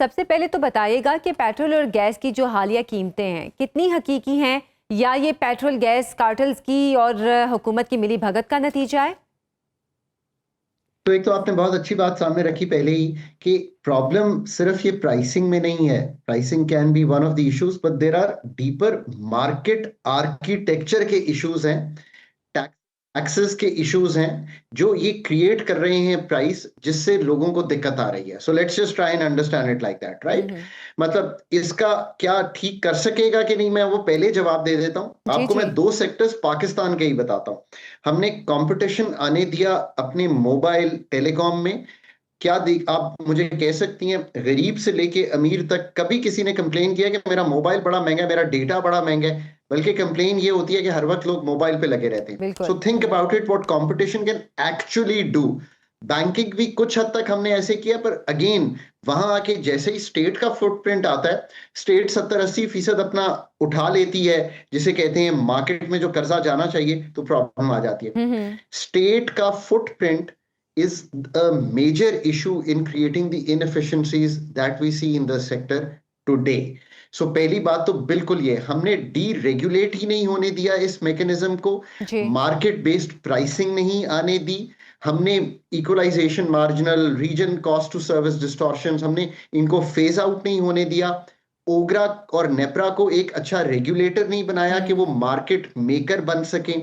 सबसे पहले तो बताइएगा कि पेट्रोल और गैस की जो हालिया कीमतें हैं कितनी हकीकी हैं, या ये पेट्रोल गैस कार्टल्स की और हुकूमत की मिली भगत का नतीजा है? तो एक तो आपने बहुत अच्छी बात सामने रखी पहले ही कि प्रॉब्लम सिर्फ ये प्राइसिंग में नहीं है। Pricing can be one of the issues, but there are deeper market architecture के इश्यूज हैं, टैक्सेस के इश्यूज हैं जो ये क्रिएट कर रहे हैं प्राइस, जिससे लोगों को दिक्कत आ रही है। So let's just try and understand it like that, right? Hmm. मतलब इसका क्या ठीक कर सकेगा कि नहीं, मैं वो पहले जवाब दे देता हूं जी आपको। जी। मैं दो सेक्टर्स पाकिस्तान के ही बताता हूं। हमने कंपटीशन आने दिया अपने मोबाइल टेलीकॉम में। क्या आप मुझे कह सकती हैं गरीब से लेके अमीर तक कभी किसी ने कंप्लेन किया कि मेरा मोबाइल बड़ा महंगा है, मेरा डेटा बड़ा महंगा है? बल्कि कंप्लेन ये होती है कि हर वक्त लोग मोबाइल पे लगे रहते हैं। बिल्कुल। So think about it, what competition can actually do. Banking भी कुछ हद तक हमने ऐसे किया, पर अगेन वहां आके जैसे ही स्टेट का फुटप्रिंट आता है, स्टेट 70-80% अपना उठा लेती है, जिसे कहते हैं मार्केट में जो कर्जा जाना चाहिए, तो प्रॉब्लम आ जाती है। हम्म। स्टेट का footprint is a major issue in creating the inefficiencies that we see in the sector today. So पहली बात तो बिल्कुल ये हमने डीरेगुलेट ही नहीं होने दिया इस मैकेनिज्म को, जी। मार्केट बेस्ड प्राइसिंग नहीं आने दी, हमने equalization, marginal region cost to service distortions, हमने इनको फेज आउट नहीं होने दिया। ओग्रा और नेप्रा को एक अच्छा रेगुलेटर नहीं बनाया कि वो हम्म। मार्केट मेकर बन सके।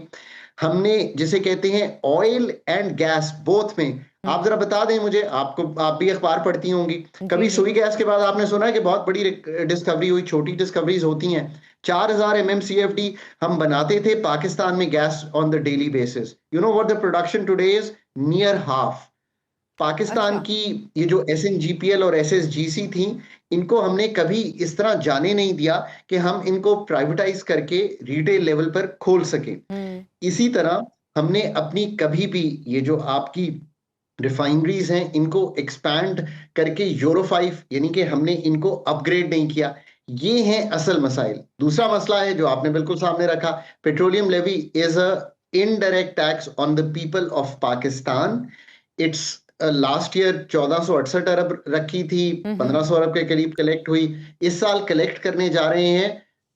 हमने जिसे कहते हैं ऑयल एंड गैस बोथ में, आप जरा बता दें मुझे, आपको, आप भी अखबार पढ़ती होंगी, जी कभी जी। सुई गैस के बाद आपने सुना है कि बहुत बड़ी डिस्कवरी हुई? छोटी डिस्कवरीज होती हैं। 4000 MMCFD हम बनाते थे पाकिस्तान में gas on the daily basis. You know what the production today is? Near half. Pakistan अच्छा। की ये जो SNGPL और SSGC थी, इनको हमने कभी इस तरह जाने नहीं दिया कि हम इनको प्राइवेटाइज करके रिटेल लेवल पर खोल सके। हम्म। इसी तरह हमने अपनी कभी भी ये जो आपकी रिफाइनरीज हैं, इनको एक्सपैंड करके यूरो 5, यानी कि हमने इनको अपग्रेड नहीं किया। ये हैं असल मसाइल। दूसरा मसला है जो आपने बिल्कुल सामने रखा, petroleum levy is a indirect tax on the people of Pakistan. It's last year 1468 अरब रखी थी, हम्म। 1500 अरब के करीब कलेक्ट हुई। इस साल कलेक्ट करने जा रहे हैं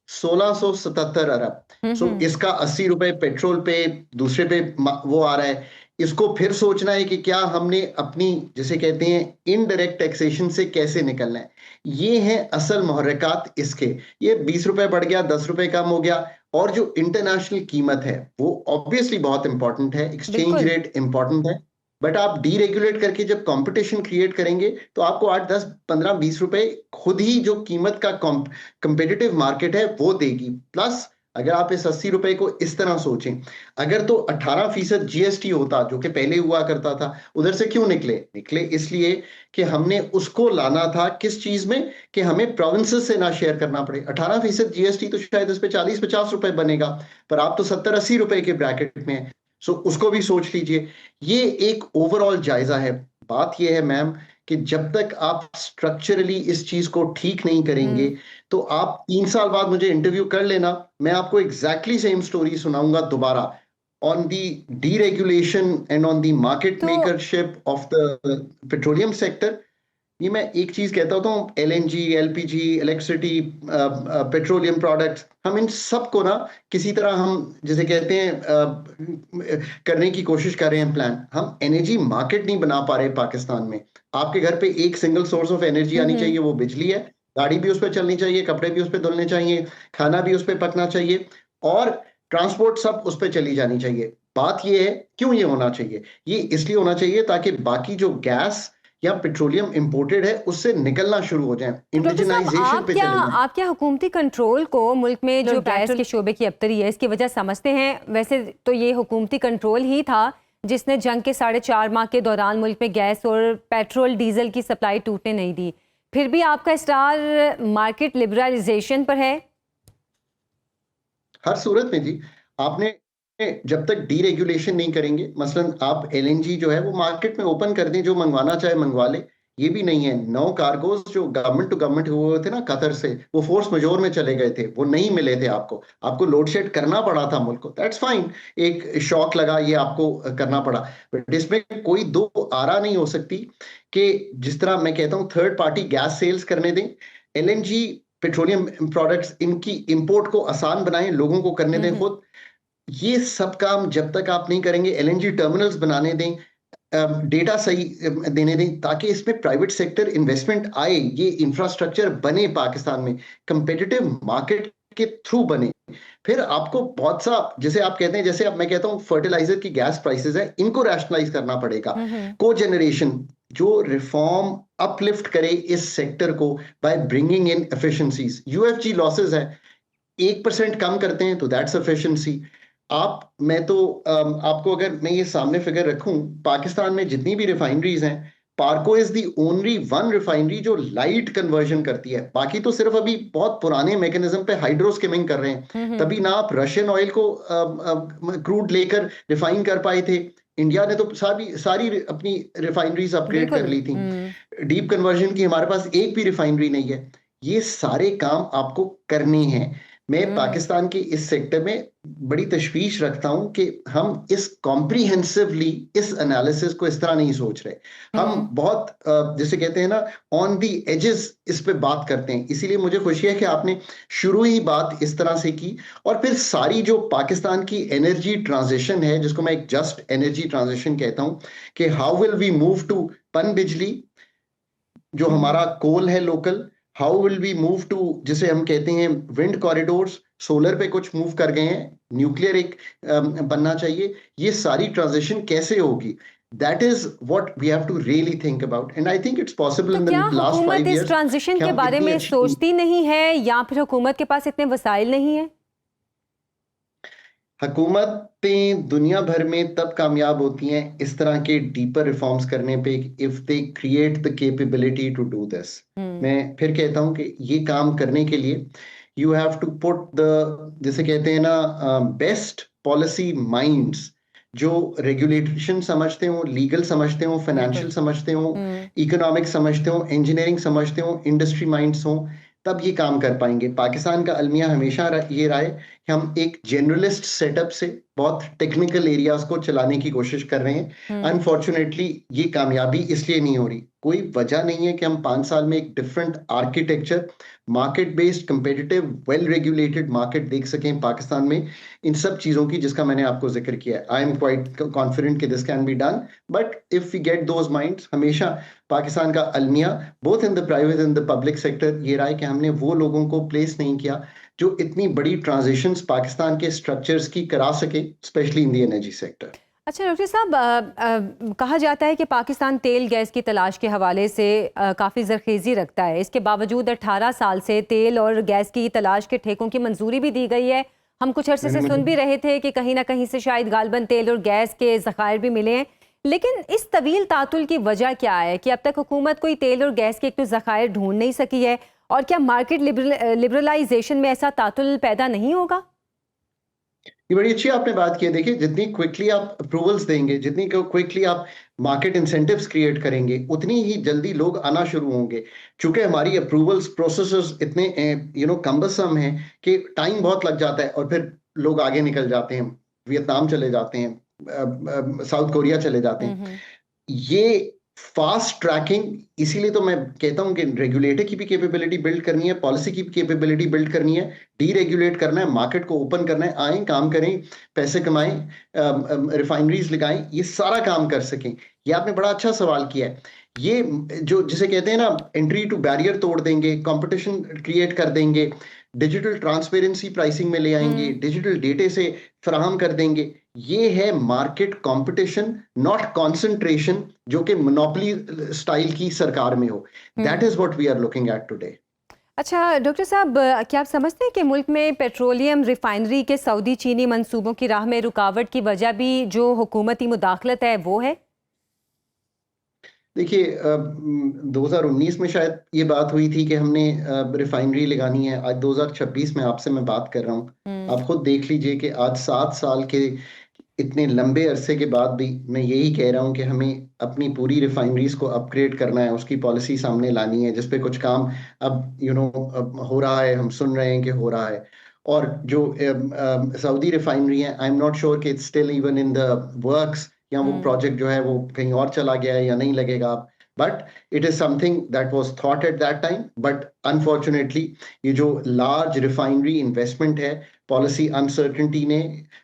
1677 अरब। सो हम्म। इसका 80 रुपए पेट्रोल पे, दूसरे पे वो आ रहा है। इसको फिर सोचना है कि क्या हमने अपनी, जिसे कहते हैं इनडायरेक्ट टैक्सेशन से कैसे निकलना है। ये हैं असल मुहर्रिकात इसके। ये 20 रुपए बढ़ गया, 10 रुपए कम हो गया, और जो इंटरनेशनल कीमत है वो ऑब्वियसली बहुत इंपॉर्टेंट है, एक्सचेंज बिल्कुल। रेट इंपॉर्टेंट है। बट आप डीरेगुलेट करके जब कंपटीशन क्रिएट करेंगे, तो आपको 8, 10, 15, 20 रुपए खुद ही जो कीमत का कंपेटिटिव मार्केट है वो देगी। प्लस अगर आप इस 80 रुपए को इस तरह सोचें, अगर तो 18% GST होता जो कि पहले हुआ करता था, उधर से क्यों निकले? निकले इसलिए कि हमने उसको लाना था किस चीज में, कि हमें प्रोविंसेस से ना शेयर करना पड़े। 18% GST तो शायद इस पे 40-50 रुपए बनेगा, पर आप तो 70-80 रुपए के ब्रैकेट में है। सो उसको भी सोच लीजिए। ये एक ओवरऑल जायजा है। बात यह है मैम कि जब तक आप स्ट्रक्चरली इस चीज को ठीक नहीं करेंगे, हम्म। तो आप 3 साल बाद मुझे इंटरव्यू कर लेना, मैं आपको एग्जैक्टली सेम स्टोरी सुनाऊंगा दोबारा, on the deregulation and on the market तो मेकरशिप ऑफ द पेट्रोलियम सेक्टर। ये मैं एक चीज कहता होता हूँ, LNG, LPG, electricity, petroleum products, हम इन सबको ना किसी तरह हम जिसे कहते हैं करने की कोशिश कर रहे हैं प्लान। हम एनर्जी मार्केट नहीं बना पा रहे पाकिस्तान में। आपके घर पे एक सिंगल सोर्स ऑफ एनर्जी आनी हम्म। चाहिए, वो बिजली है। गाड़ी भी उस पर चलनी चाहिए, कपड़े भी उस पर धुलने चाहिए, खाना भी उस पर पकना चाहिए, और ट्रांसपोर्ट सब उस पर चली जानी चाहिए। बात ये है, क्यों ये होना चाहिए? ये इसलिए होना चाहिए ताकि बाकी जो गैस या पेट्रोलियम इंपोर्टेड है उससे निकलना शुरू हो जाए, तो डॉक्टर साहब, इंडिजिनाइजेशन पे चले जाए। आप क्या हुकूमती कंट्रोल को मुल्क में जो जो गैस पेट्रोल के शोबे की अबतरी है इसकी वजह समझते हैं? वैसे तो ये हुकूमती कंट्रोल ही था जिसने जंग के 4.5 माह के दौरान मुल्क में गैस और पेट्रोल डीजल की सप्लाई टूटने नहीं दी। फिर भी आपका स्टार मार्केट लिबरलाइजेशन पर है। हर सूरत में जी, आपने जब तक डीरेगुलेशन नहीं करेंगे, मसलन आप LNG जो है वो मार्केट में ओपन कर दें, जो मंगवाना चाहे मंगवा ले। ये भी नहीं है। 9 कार्गोज जो गवर्नमेंट टू गवर्नमेंट हुए थे ना कतर से, वो फोर्स मेजोर में चले गए थे, वो नहीं मिले थे आपको लोड शेड करना पड़ा था मुल्क को, दैट्स फाइन। एक शॉक लगा, ये आपको करना पड़ा। बट इसमें कोई दो आरा नहीं हो सकती कि जिस तरह मैं कहता हूँ थर्ड पार्टी गैस सेल्स करने दें, एलएनजी पेट्रोलियम प्रोडक्ट्स इनकी इंपोर्ट को आसान बनाएं, लोगों को करने दें खुद। ये सब काम जब तक आप नहीं करेंगे, एलएनजी टर्मिनल्स बनाने दें, डेटा सही देने दें, ताकि इसमें प्राइवेट सेक्टर इन्वेस्टमेंट आए, ये इंफ्रास्ट्रक्चर बने पाकिस्तान में, कंपेटिटिव मार्केट के थ्रू बने। फिर आपको बहुत सा, जैसे आप कहते हैं, जैसे अब मैं कहता हूं फर्टिलाइजर की गैस प्राइसेस है, इनको रैशनलाइज करना पड़ेगा। को जनरेशन जो रिफॉर्म अपलिफ्ट करे इस सेक्टर को by bringing in efficiencies. UFG losses है, 1% कम करते हैं तो दैट्स एफिशिएंसी। मैं तो आपको अगर मैं ये सामने फिगर रखूं, पाकिस्तान में जितनी भी रिफाइनरीज हैं, PARCO is the only one refinery जो लाइट कन्वर्जन करती है। बाकी तो सिर्फ अभी बहुत पुराने मैकेनिज्म पे हाइड्रो स्किमिंग कर रहे हैं। तभी ना आप रशियन ऑयल को क्रूड लेकर रिफाइन कर पाए थे। इंडिया ने तो सारी अपनी रिफाइनरीज अपग्रेड कर ली थी। डीप कन्वर्जन की हमारे पास एक भी रिफाइनरी नहीं है। ये सारे काम आपको करने हैं। मैं पाकिस्तान के इस सेक्टर में बड़ी तशवीश रखता हूं कि हम इस कॉम्प्रिहेंसिवली इस एनालिसिस को इस तरह नहीं सोच रहे। हम बहुत जैसे कहते हैं ना ऑन दी एजेस इस पे बात करते हैं। इसीलिए मुझे खुशी है कि आपने शुरू ही बात इस तरह से की। और फिर सारी जो पाकिस्तान की एनर्जी ट्रांजिशन है, जिसको मैं एक जस्ट एनर्जी ट्रांजिशन कहता हूं, कि how will we move to पन बिजली, जो हमारा कोल है local, how will we move to, जिसे हम कहते हैं विंड कॉरिडोर्स, सोलर पे कुछ मूव कर गए हैं, न्यूक्लियर एक बनना चाहिए। ये सारी ट्रांजिशन कैसे होगी, that is what we have to really think about, and I think it's possible in the last 5 हुकूमत इस इयर्स। ट्रांजिशन के बारे में सोचती नहीं है, या फिर हुकूमत के पास इतने वसाइल नहीं है? हुकूमतें दुनिया भर में तब कामयाब होती हैं इस तरह के डीपर रिफॉर्म्स करने पे, if they create the capability to do this. मैं फिर कहता हूं कि ये काम करने के लिए you have to put the, जैसे कहते हैं ना, बेस्ट पॉलिसी माइंड्स, जो रेगुलेशन समझते हो, लीगल समझते हो, फाइनेंशियल समझते हो, इकोनॉमिक समझते हो, इंजीनियरिंग समझते हो, इंडस्ट्री माइंड्स हो, तब ये काम कर पाएंगे। पाकिस्तान का अलमिया हमेशा ये रहा है कि हम एक जनरलिस्ट सेटअप से बहुत टेक्निकल एरियाज को चलाने की कोशिश कर रहे हैं। अनफॉर्चुनेटली ये कामयाबी इसलिए नहीं हो रही। कोई वजह नहीं है कि हम 5 साल में एक different architecture, market based, competitive, well regulated market देख सकें पाकिस्तान में, इन सब चीजों की जिसका मैंने आपको जिक्र किया है। आई एम क्वाइट कॉन्फिडेंट कि this can be done, but if we get those minds, हमेशा पाकिस्तान का अलमिया both in the private and the public sector ये रहा है कि हमने वो लोगों को प्लेस नहीं किया जो इतनी बड़ी ट्रांजिशंस पाकिस्तान के स्ट्रक्चर्स की करा सके, specially in the energy sector. अच्छा डॉक्टर साहब, कहा जाता है कि पाकिस्तान तेल गैस की तलाश के हवाले से काफ़ी ज़रखेज़ी रखता है। इसके बावजूद 18 साल से तेल और गैस की तलाश के ठेकों की मंजूरी भी दी गई है। हम कुछ अरसे से सुन भी रहे थे कि कहीं ना कहीं से शायद गालबन तेल और गैस के ज़खायर भी मिले हैं। लेकिन इस तवील तातुल की वजह क्या है कि अब तक हुकूमत कोई तेल और गैस के एक तो ज़खायर ढूंढ नहीं सकी है? और क्या मार्केट लिबरलाइजेशन में ऐसा तातुल पैदा नहीं होगा? ये बड़ी अच्छी आपने बात की है। देखिए, जितनी क्विकली आप अप्रूवल्स देंगे, जितनी क्विकली आप मार्केट इंसेंटिव्स क्रिएट करेंगे, उतनी ही जल्दी लोग आना शुरू होंगे। चूंकि हमारी अप्रूवल्स प्रोसेसेस इतने कम्बरसम हैं कि टाइम बहुत लग जाता है, और फिर लोग आगे निकल जाते हैं, वियतनाम चले जाते हैं, साउथ कोरिया चले जाते हैं। ये फास्ट ट्रैकिंग, इसीलिए तो मैं कहता हूं कि रेगुलेटर की भी कैपेबिलिटी बिल्ड करनी है, पॉलिसी की भी कैपेबिलिटी बिल्ड करनी है, डीरेगुलेट करना है, मार्केट को ओपन करना है, आए काम करें, पैसे कमाएं, रिफाइनरीज लगाएं, ये सारा काम कर सकें। ये आपने बड़ा अच्छा सवाल किया है। ये जो जिसे कहते हैं ना, एंट्री टू बैरियर तोड़ देंगे, कंपटीशन क्रिएट कर देंगे, डिजिटल ट्रांसपेरेंसी प्राइसिंग में ले आएंगे, डिजिटल डेटे से फराहम कर देंगे। ये है मार्केट कंपटीशन, नॉट कंसंट्रेशन, जो कि मोनोपोली स्टाइल की सरकार में हो। That is what we are looking at today. अच्छा डॉक्टर साहब, क्या आप समझते हैं कि मुल्क में पेट्रोलियम रिफाइनरी के सऊदी चीनी मंसूबों की राह में रुकावट की वजह भी जो हुकूमती मुदाखलत है वो है? देखिए, 2019 में शायद ये बात हुई थी कि हमने रिफाइनरी लगानी है। आज 2026 में आपसे मैं बात कर रहा हूँ। आप खुद देख लीजिए कि आज 7 साल के इतने लंबे अरसे के बाद भी मैं यही कह रहा हूं कि हमें अपनी पूरी रिफाइनरीज को अपग्रेड करना है, उसकी पॉलिसी सामने लानी है, जिसपे कुछ काम अब अब हो रहा है, हम सुन रहे हैं कि हो रहा है। और जो सऊदी रिफाइनरी है, आई एम नॉट श्योर कि it's still even in the works, या वो प्रोजेक्ट जो है वो कहीं और चला गया है या नहीं लगेगा। But it is something that was thought at that time, but unfortunately ये जो लार्ज रिफाइनरी इन्वेस्टमेंट है, पॉलिसी अनसर्टेनिटी ने,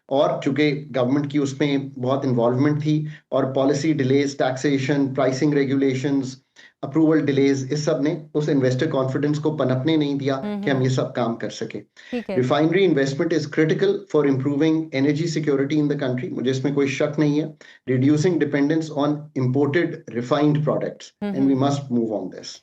और चूंकि गवर्नमेंट की उसमें बहुत इन्वॉल्वमेंट थी, और policy delays, taxation, pricing regulations, approval delays, इस सब ने उस इन्वेस्टर कॉन्फिडेंस को पनपने नहीं दिया कि हम ये सब काम कर सके। ठीक है। Refinery investment is critical for improving energy security in the country, मुझे इसमें कोई शक नहीं है, reducing dependence on imported refined products, and we must move on this.